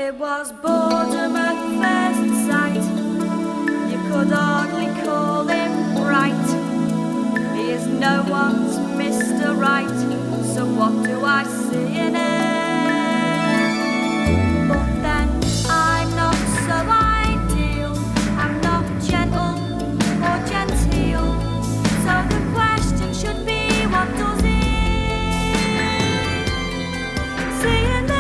It was boredom at first sight. You could hardly call him right. He is no one's Mr. Right. So what do I see in him? But then I'm not so ideal. I'm not gentle or genteel. So the question should be, what does he see in me?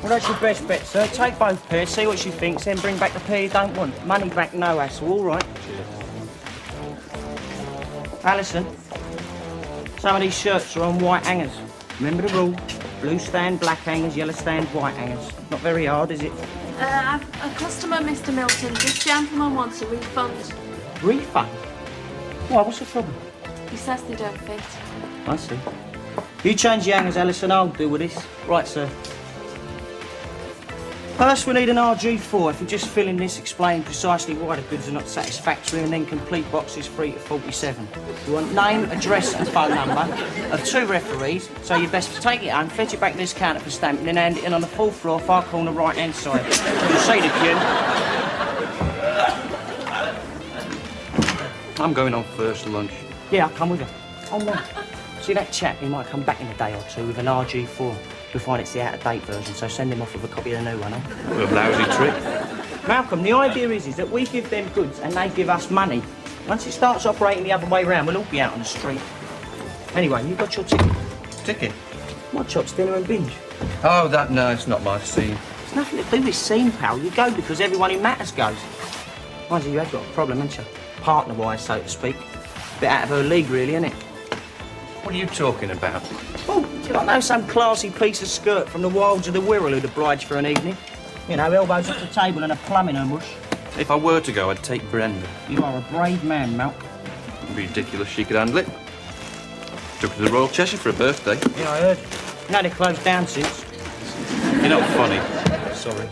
Well, that's your best bet, sir. Take both pairs, see what she thinks, then bring back the pair you don't want. Money back, no hassle, all right? Alison, some of these shirts are on white hangers. Remember the rule? Blue stand, black hangers, yellow stand, white hangers. Not very hard, is it? A customer, Mr. Milton. This gentleman wants a refund. Refund? Why, what's the problem? He says they don't fit. I see. You change the hangers, Alison, I'll deal with this. Right, sir. First, we need an RG4. If you just fill in this, explain precisely why the goods are not satisfactory, and then complete boxes 3 to 47. You want name, address and phone number of 2 referees, so you'd best take it home, fetch it back to this counter for stamping, then hand it in on the 4th floor, far corner, right-hand side. You see the queue? I'm going on first lunch. Yeah, I'll come with you. Oh, no. See that chap? He might come back in a day or two with an RG4. You'll find it's the out-of-date version, so send him off with a copy of the new one, eh? What a lousy trick. Malcolm, the idea is that we give them goods and they give us money. Once it starts operating the other way round, we'll all be out on the street. Anyway, you got your ticket. Ticket? What chops, dinner and binge? Oh, no, it's not my scene. It's nothing to do with scene, pal. You go because everyone who matters goes. Mind you, have got a problem, haven't you? Partner-wise, so to speak. Bit out of her league, really, isn't it? What are you talking about? Oh, you don't know, some classy piece of skirt from the wilds of the Wirral who'd oblige for an evening. You know, elbows at the table and a plum in her mush. If I were to go, I'd take Brenda. You are a brave man, Malc. Ridiculous she could handle it. Took her to the Royal Cheshire for her birthday. Yeah, I heard. No, they're closed down since. You're not funny. Sorry.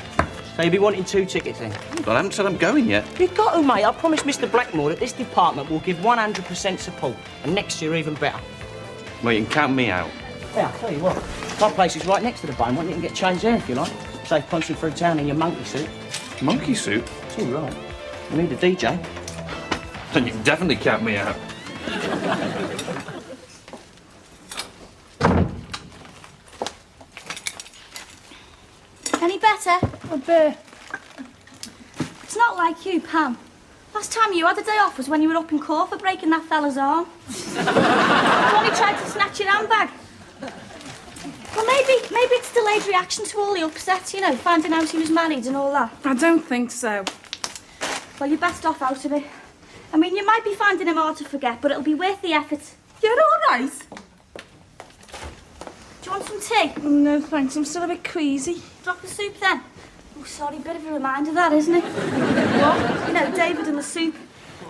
So you'll be wanting 2 tickets then? But I haven't said I'm going yet. You've got to, mate. I promised Mr. Blackmore that this department will give 100% support. And next year, even better. Well, you can count me out. Yeah, I'll tell you what. My place is right next to the bone. You can get changed there if you like. Save punching through town in your monkey suit. Monkey suit? It's all right. You need a DJ. Then you can definitely count me out. Any better? A bit. It's not like you, Pam. Last time you had a day off was when you were up in court for breaking that fella's arm. You only tried to snatch your handbag. Well, maybe it's delayed reaction to all the upsets, you know, finding out he was married and all that. I don't think so. Well, you're best off out of it. I mean, you might be finding him hard to forget, but it'll be worth the effort. You're all right? Do you want some tea? No, thanks. I'm still a bit queasy. Drop the soup then. Oh, sorry, bit of a reminder that, isn't it? What? You know, David and the soup.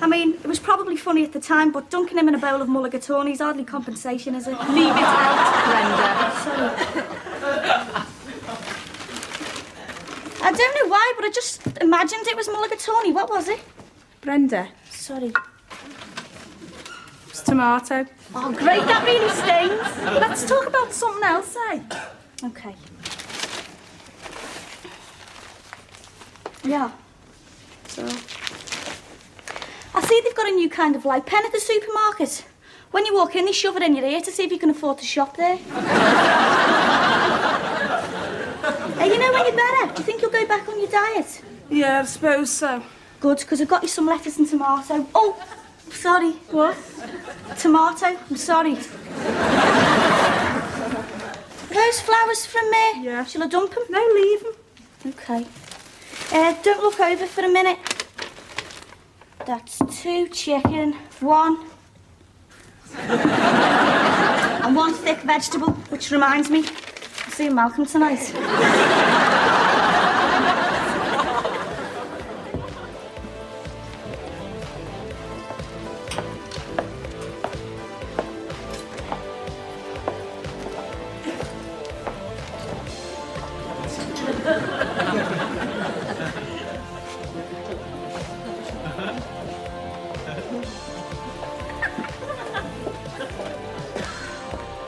I mean, it was probably funny at the time, but dunking him in a bowl of mulligatawny is hardly compensation, is it? Leave it out, Brenda. Sorry. I don't know why, but I just imagined it was mulligatawny. What was it? Brenda. Sorry. It's tomato. Oh, great, that really stings. Let's talk about something else, eh? Okay. Yeah. So, I see they've got a new kind of light pen at the supermarket. When you walk in, they shove it in your ear to see if you can afford to shop there. Hey, you know when you're better? Do you think you'll go back on your diet? Yeah, I suppose so. Good, because I've got you some lettuce and tomato. Oh, sorry. What? Tomato, I'm sorry. Those flowers from me? Yeah. Shall I dump them? No, leave them. Okay. Don't look over for a minute. That's 2 chicken, 1. And 1 thick vegetable, which reminds me, I'm seeing Malcolm tonight.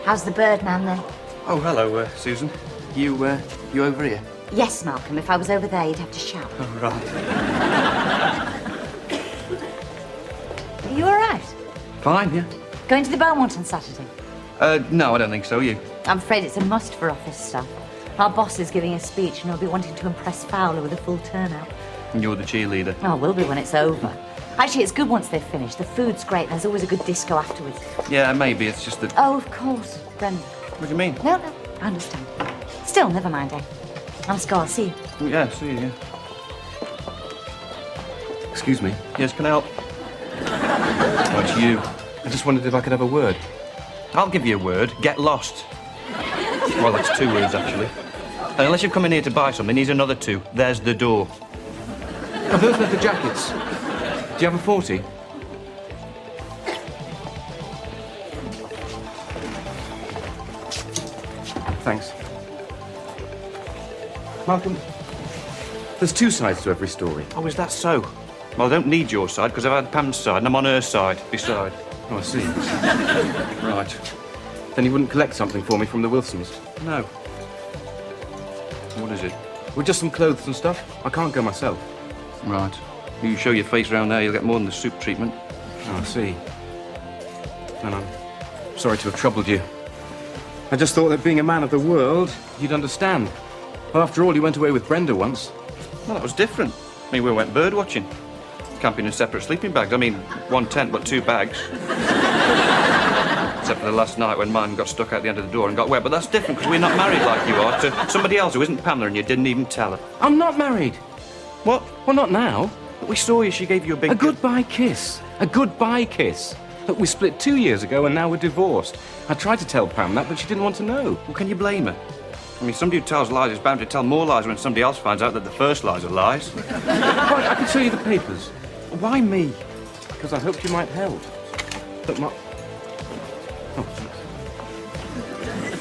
How's the bird man then? Oh, hello, Susan. You over here? Yes, Malcolm. If I was over there, you'd have to shout. Oh, right. Are you all right? Fine, yeah. Going to the Beaumont on Saturday? No, I don't think so. You? I'm afraid it's a must for office staff. Our boss is giving a speech and he'll be wanting to impress Fowler with a full turnout. And you're the cheerleader. Oh, will be when it's over. Actually, it's good once they've finished. The food's great and there's always a good disco afterwards. Yeah, maybe. It's just that... Oh, of course, Brenda. What do you mean? No, I understand. Still, never mind, eh? I'm Scar, see you. Yeah, see you, yeah. Excuse me. Yes, can I help? Oh, it's you. I just wondered if I could have a word. I'll give you a word. Get lost. Well, that's 2 words, actually. And unless you've come in here to buy something, here's another 2. There's the door. Are those leather jackets? Do you have a 40? Thanks. Malcolm, there's 2 sides to every story. Oh, is that so? Well, I don't need your side, because I've had Pam's side, and I'm on her side, beside. Oh, I see. Right. Then you wouldn't collect something for me from the Wilsons? No. What is it? Well, just some clothes and stuff. I can't go myself. Right. You show your face round there, you'll get more than the soup treatment. Oh, I see. And I'm sorry to have troubled you. I just thought that being a man of the world, you'd understand. Well, after all, you went away with Brenda once. Well, that was different. I mean, we went bird watching. Camping in separate sleeping bags. I mean, 1 tent, but 2 bags. Except for the last night when mine got stuck out the end of the door and got wet. But that's different, because we're not married like you are to somebody else who isn't Pamela and you didn't even tell her. I'm not married. What? Well, not now. But we saw you. She gave you a big... A goodbye kiss. A goodbye kiss. Look, we split 2 years ago and now we're divorced. I tried to tell Pam that, but she didn't want to know. Well, can you blame her? I mean, somebody who tells lies is bound to tell more lies when somebody else finds out that the first lies are lies. Right, I can show you the papers. Why me? Because I hoped you might help. Look, Mark... Oh, thanks.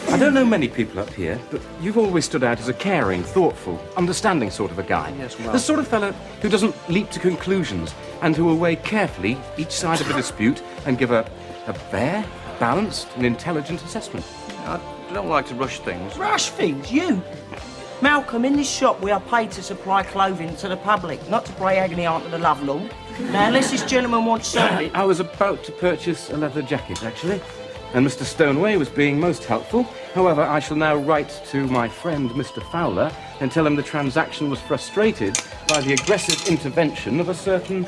I don't know many people up here, but you've always stood out as a caring, thoughtful, understanding sort of a guy. Yes, well... The sort of fellow who doesn't leap to conclusions and who will weigh carefully each side of a dispute and give a fair, balanced and intelligent assessment. I don't like to rush things. Rush things? You? Malcolm, in this shop we are paid to supply clothing to the public, not to pray agony aunt to the love lord. Now, unless this gentleman wants something... I was about to purchase a leather jacket, actually, and Mr. Stoneway was being most helpful. However, I shall now write to my friend, Mr. Fowler, and tell him the transaction was frustrated by the aggressive intervention of a certain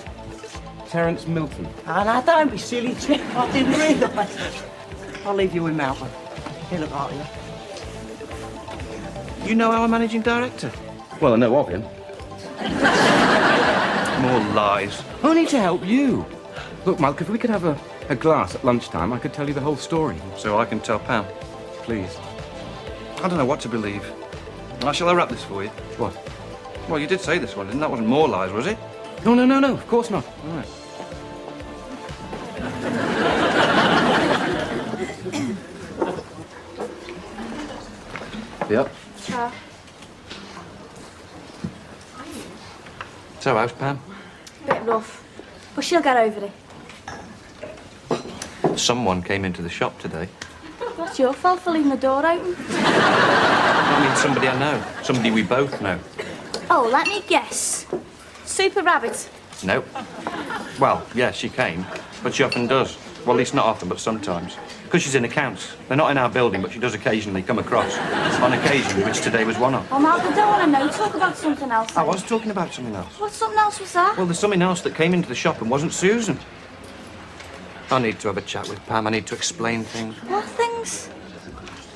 Terence Milton. Oh, now, don't be silly, Chip. I didn't realise. I'll leave you with Malcolm. He'll look after you. You know our managing director? Well, I know of him. More lies. Only to help you. Look, Malcolm, if we could have a glass at lunchtime, I could tell you the whole story. So I can tell Pam? Please. I don't know what to believe. Shall I wrap this for you? What? Well, you did say this one, didn't you? That wasn't more lies, was it? No, of course not. All right. Yep. So, how's Pam? Bit rough, but she'll get over it. Someone came into the shop today. What's your fault for leaving the door open? I mean, somebody I know. Somebody we both know. Oh, let me guess. Super Rabbit. No. Well, yeah, she came, but she often does. Well, at least not often, but sometimes. Because she's in accounts. They're not in our building, but she does occasionally come across. On occasion, which today was one of. Oh, Malcolm, I don't want to know. Talk about something else. I was talking about something else. What something else was that? Well, there's something else that came into the shop and wasn't Susan. I need to have a chat with Pam. I need to explain things. What things?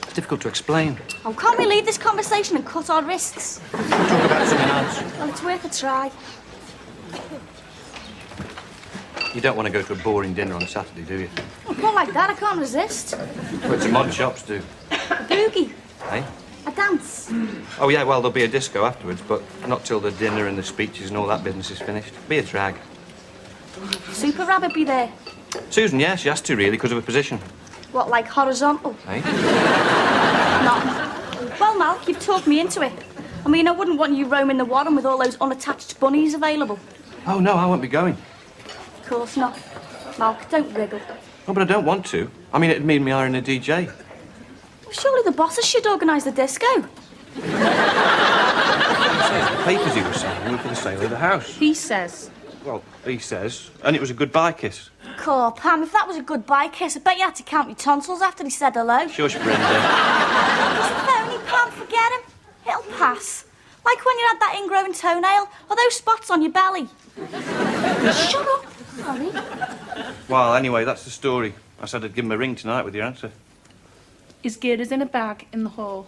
It's difficult to explain. Oh, can't we leave this conversation and cut our risks? Talk about something else. Well, it's worth a try. You don't want to go to a boring dinner on a Saturday, do you? Oh, not like that. I can't resist. Well, some odd shops do. A boogie. Eh? A dance. Oh, yeah, well, there'll be a disco afterwards, but not till the dinner and the speeches and all that business is finished. Be a drag. Super Rabbit be there. Susan, yeah, she has to, really, because of her position. What, like horizontal? Eh? Not. Well, Mal, you've talked me into it. I mean, I wouldn't want you roaming the Warren with all those unattached bunnies available. Oh, no, I won't be going. Of course not. Mal, don't wriggle. Oh, but I don't want to. I mean, it'd mean me hiring a DJ. Surely the bosses should organise the disco. The papers he was saying were for the sale of the house. He says. Well, he says. And it was a goodbye kiss. Cool, Pam, if that was a goodbye kiss, I bet you had to count your tonsils after he said hello. Shush, Brenda. He's a phony, Pam, forget him. It'll pass. Like when you had that ingrowing toenail, or those spots on your belly. Shut up. Sorry. Well, anyway, that's the story. I said I'd give him a ring tonight with your answer. His gear is in a bag in the hall.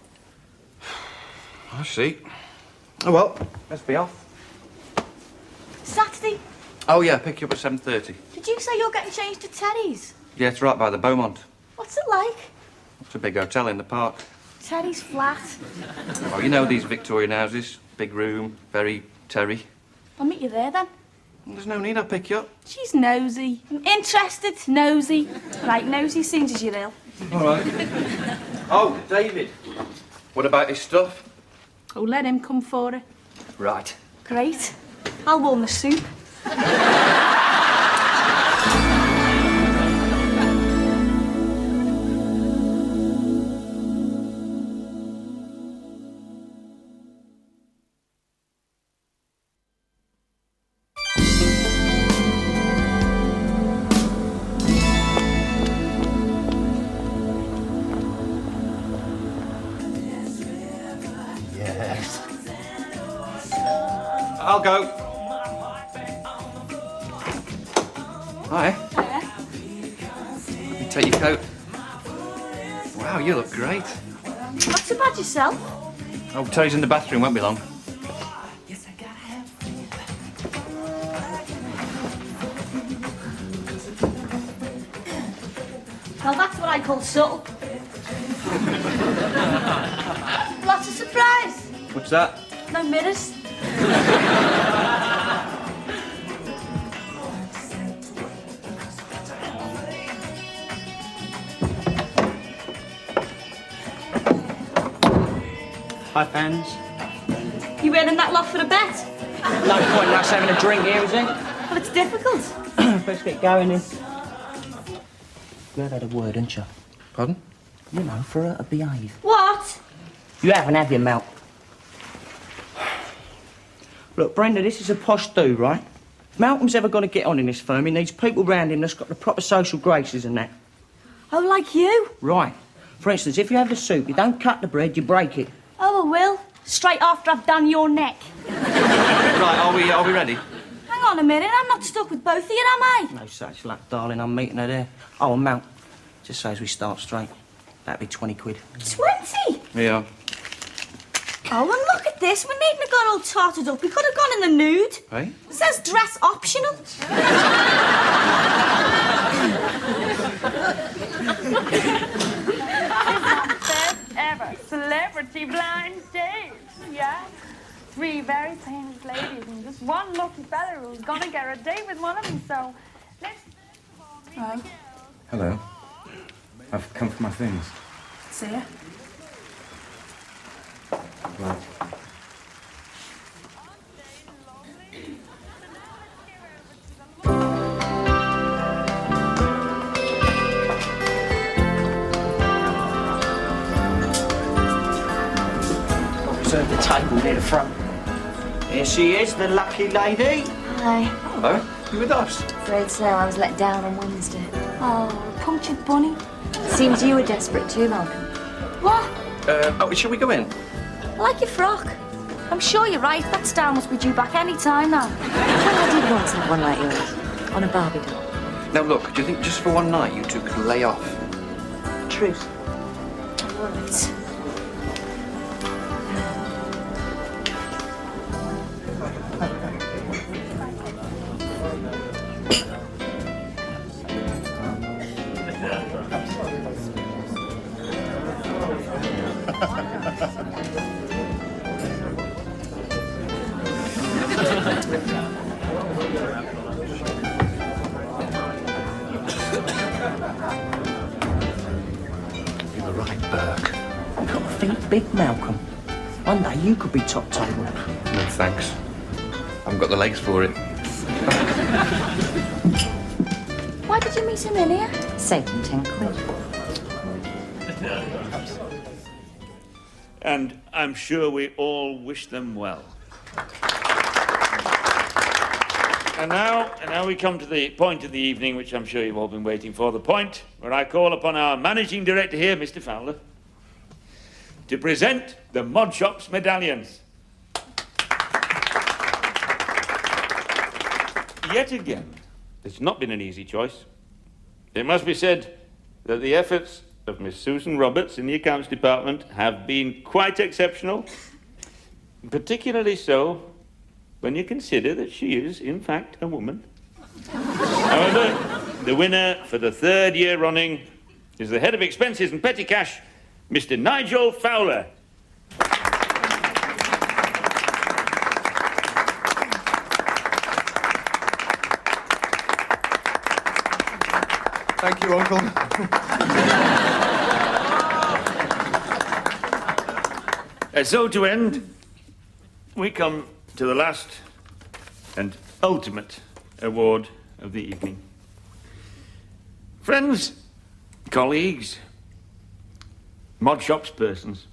I see. Oh, well, let's be off. Saturday, Oh, yeah, pick you up at 7:30. did you say you're getting changed to Teddy's? Yeah, it's right by the Beaumont. What's it like? It's a big hotel in the park. Teddy's flat. Oh, you know these Victorian houses? Big room, very terry. I'll meet you there then. There's no need, I'll pick you up. She's nosy. I'm interested. Nosy. Right, nosy seems as you're ill. All right. Oh, David. What about his stuff? Oh, let him come for it. Right. Great. I'll warm the soup. I'll go. Hi. You take your coat. Wow, you look great. Not so bad yourself. Oh, Terry's in the bathroom, won't be long. Well, that's what I call subtle. Lots of surprise. What's that? No mirrors. Hi, fans. You wearing that lot for a bet? No point in us having a drink here, is there? Well, it's difficult. Let's get going then. You have had a word, haven't you? Pardon? You know, for her to behave. What? You haven't, have you, Mel? Look, Brenda, this is a posh do, right? If Malcolm's ever going to get on in this firm, he needs people round him that's got the proper social graces and that. Oh, like you? Right. For instance, if you have the soup, you don't cut the bread, you break it. Oh, I will. Straight after I've done your neck. Right, are we ready? Hang on a minute, I'm not stuck with both of you, am I? No such luck, darling, I'm meeting her there. Oh, and Mal, just say as we start straight. That'd be 20 quid. 20? Yeah. Oh, and look at this. We needn't have got all tarted up. We could have gone in the nude. Hey? It says dress optional. First ever celebrity blind date. Yeah. 3 very famous ladies and just one lucky fella who's gonna get a date with one of them. So let's first of all meet the girls. Hello. I've come for my things. See ya. Right. Reserve the table near the front. Here she is, the lucky lady. Hi. Hello? You with us? Afraid so. I was let down on Wednesday. Oh, punctured bunny. Seems you were desperate too, Malcolm. What? Shall we go in? I like your frock. I'm sure you're right. That style must be due back any time now. Well, I did once have one like yours. On a Barbie doll. Now, look, do you think just for one night you two could lay off? Truth. All right. You're right, Burke. You've got to think big, Malcolm. One day you could be top table. No, thanks. I haven't got the legs for it. Why did you meet him in here? Saved him 10 quid. And I'm sure we all wish them well. And now we come to the point of the evening, which I'm sure you've all been waiting for, the point where I call upon our managing director here, Mr. Fowler, to present the Mod Shop's medallions. Yet again, it's not been an easy choice. It must be said that the efforts of Miss Susan Roberts in the accounts department have been quite exceptional, particularly so when you consider that she is, in fact, a woman. However, the winner for the third year running is the head of expenses and petty cash, Mr. Nigel Fowler. Thank you, Uncle. So to end, we come to the last and ultimate award of the evening. Friends, colleagues, Mod Shops persons,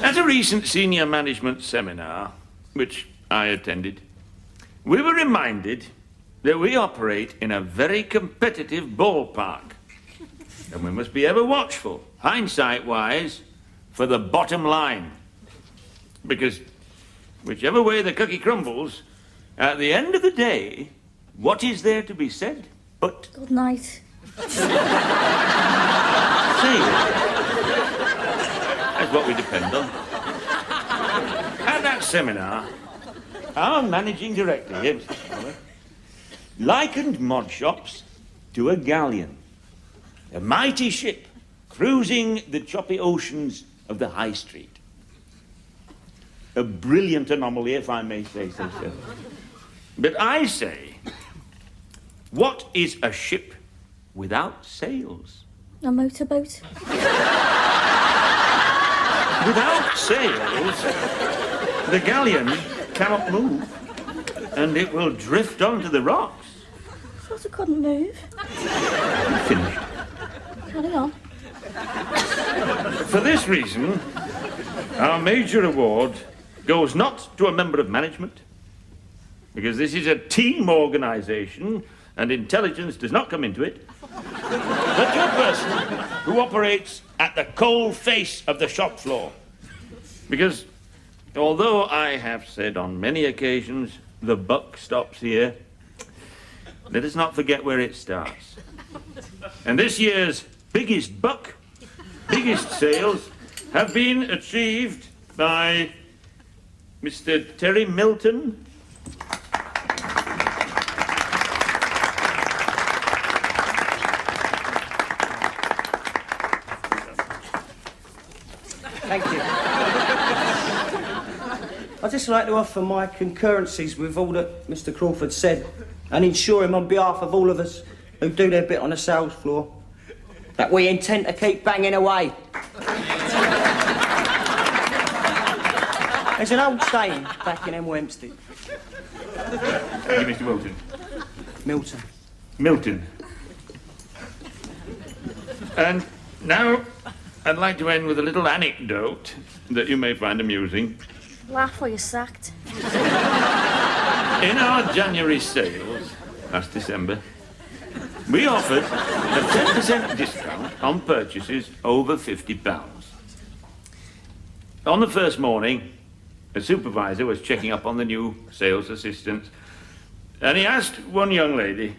at a recent senior management seminar, which I attended, we were reminded that we operate in a very competitive ballpark, and we must be ever watchful, hindsight-wise, for the bottom line. Because whichever way the cookie crumbles, at the end of the day, what is there to be said but... Good night. Say it. That's what we depend on. At that seminar, our managing director, Mr. Fowler, likened Mod Shops to a galleon, a mighty ship cruising the choppy oceans of the High Street. A brilliant anomaly, if I may say so, sir. But I say, what is a ship without sails? A motorboat. Without sails, the galleon cannot move, and it will drift onto the rocks. I thought it couldn't move. Finished. Carry on. For this reason, our major award goes not to a member of management, because this is a team organisation and intelligence does not come into it, but to a person who operates at the cold face of the shop floor. Because although I have said on many occasions the buck stops here, let us not forget where it starts. And this year's biggest buck, biggest sales, have been achieved by Mr. Terry Milton. Thank you. I'd just like to offer my concurrences with all that Mr. Crawford said and ensure him on behalf of all of us who do their bit on the sales floor that we intend to keep banging away. There's an old saying back in Hempstead. Thank you, Mr. Milton. Milton. Milton. And now I'd like to end with a little anecdote that you may find amusing. Laugh or you're sacked. In our January sales, last December, we offered a 10% discount on purchases over £50. On the first morning, a supervisor was checking up on the new sales assistants, and he asked one young lady,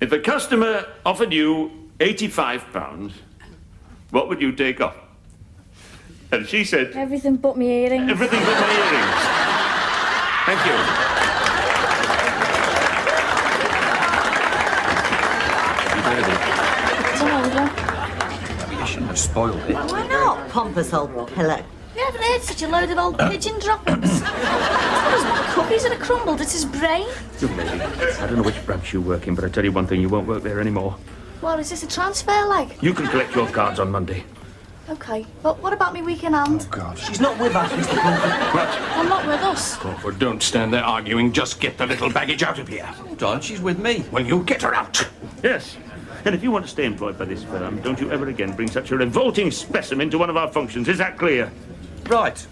if a customer offered you £85, what would you take off? And she said... Everything but me earrings. Everything but my earrings. Thank you. It's an old one. You shouldn't have spoiled it. Why not, pompous old pillow? You haven't heard such a load of old pigeon droppings. Those cookies that are crumbled at his brain. Young lady, I don't know which branch you work in, but I tell you one thing, you won't work there anymore. What, is this a transfer leg? You can collect your cards on Monday. OK, but what about me week in hand? Oh, God. She's not with us, Mr. Crawford. What? I'm not with us. Crawford, don't stand there arguing. Just get the little baggage out of here. Hold on, she's with me. Well, you get her out. Yes, And if you want to stay employed by this firm, don't you ever again bring such a revolting specimen to one of our functions. Is that clear? Right.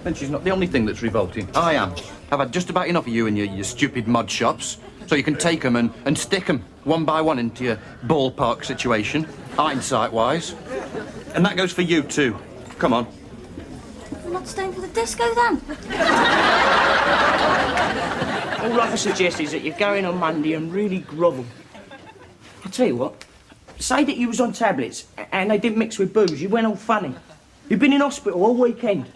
Then she's not the only thing that's revolting. I am. I've had just about enough of you and your stupid mod shops. So you can take them and stick them one by one into your ballpark situation, hindsight-wise. And that goes for you, too. Come on. I'm not staying for the disco, then. All I can suggest is that you go in on Monday and really grovel. I'll tell you what. Say that you was on tablets and they didn't mix with booze. You went all funny. You've been in hospital all weekend.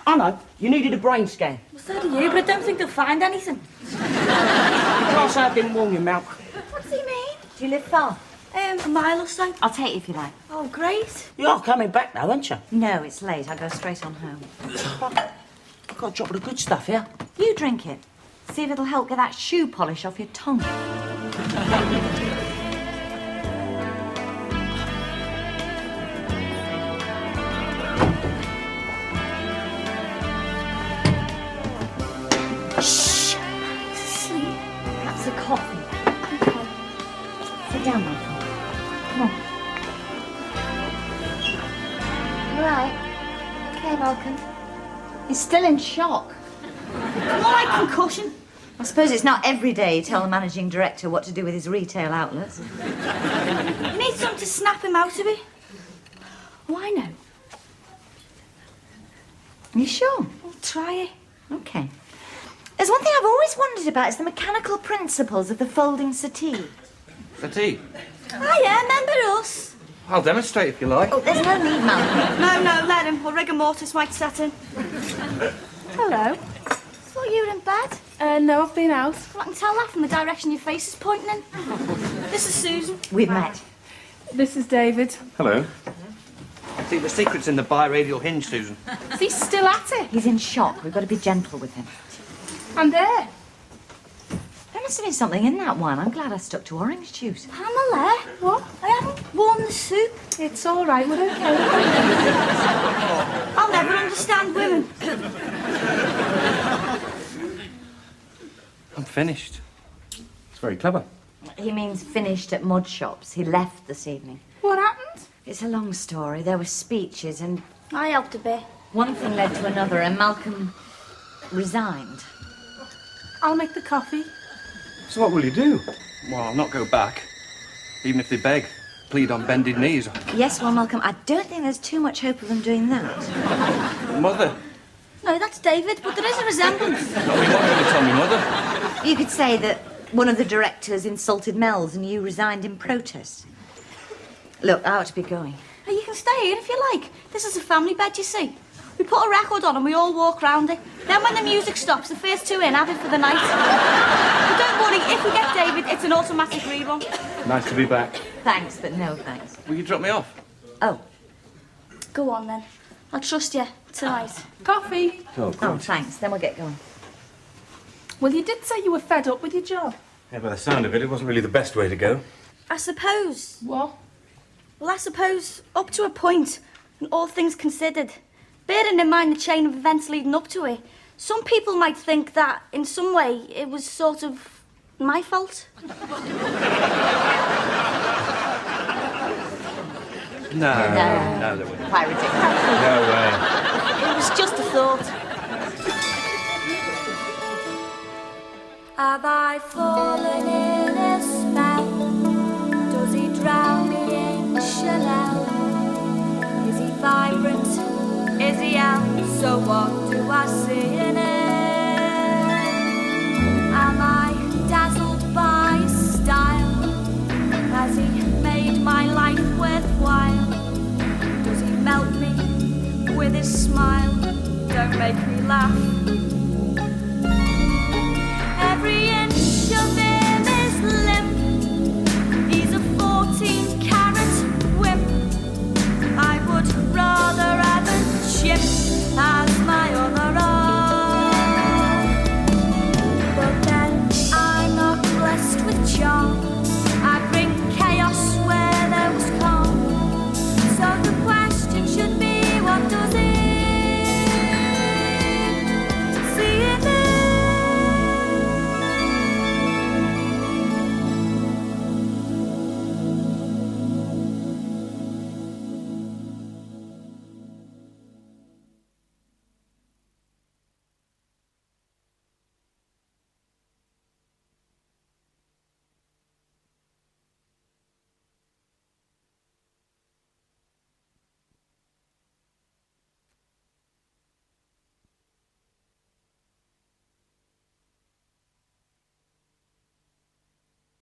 I know, you needed a brain scan. Well, so do you, but I don't think they'll find anything. You can't say I didn't warn you, Malc. What does he mean? Do you live far? A mile or so. I'll take you if you like. Oh, great. You're coming back now, aren't you? No, it's late. I'll go straight on home. I've got a drop of the good stuff here. You drink it. See if it'll help get that shoe polish off your tongue. Shh. He's asleep. That's the coffee. Okay. Sit down, Michael. Come on. All right. Okay, Malcolm. He's still in shock. More like concussion. I suppose it's not every day you tell the managing director what to do with his retail outlets. You need something to snap him out of it. Oh, I know. You sure? I'll try it. Okay. There's one thing I've always wondered about, is the mechanical principles of the folding settee. Settee. Oh, yeah, remember us? I'll demonstrate if you like. Oh, there's no need, Malcolm. No, let him, or rigor mortis might set in. Hello. Thought you were in bed. No, I've been out. Well, I can tell that from the direction your face is pointing in. This is Susan. We've met. This is David. Hello. See, the secret's in the bi-radial hinge, Susan. Is he still at it? He's in shock. We've got to be gentle with him. I'm there. There must have been something in that wine. I'm glad I stuck to orange juice. Pamela. What? I haven't warmed the soup. It's all right. We're okay. I'll never understand women. I'm finished. It's very clever. He means finished at mud shops. He left this evening. What happened? It's a long story. There were speeches and I helped a bit. one thing led to another and Malcolm resigned. I'll make the coffee. So what will you do? Well, I'll not go back. Even if they beg, plead on bended knees. Yes, well, Malcolm, I don't think there's too much hope of them doing that. Mother. No, that's David, but there is a resemblance. Not me not going to tell me mother. You could say that one of the directors insulted Mel's and you resigned in protest. Look, I ought to be going. You can stay here if you like. This is a family bed, you see. We put a record on and we all walk round it. Then when the music stops, the first two in have it for the night. But don't worry, if we get David, it's an automatic rerun. Nice to be back. Thanks, but no thanks. Will you drop me off? Oh, Go on then. I'll trust you tonight. Coffee. Oh, oh, thanks. Then we'll get going. Well, you did say you were fed up with your job. Yeah, by the sound of it, it wasn't really the best way to go. I suppose. What? Well, I suppose up to a point, and all things considered, bearing in mind the chain of events leading up to it, some people might think that, in some way, it was sort of my fault. No, No. they wouldn't. Quite ridiculous. No way. It was just a thought. Have I fallen in a spell? Does he drown me in Chanel? Is he vibrant? Is he out? So what do I see in it? Am I dazzled by his style? Has he made my life worthwhile? Does he melt me with his smile? Don't make me laugh.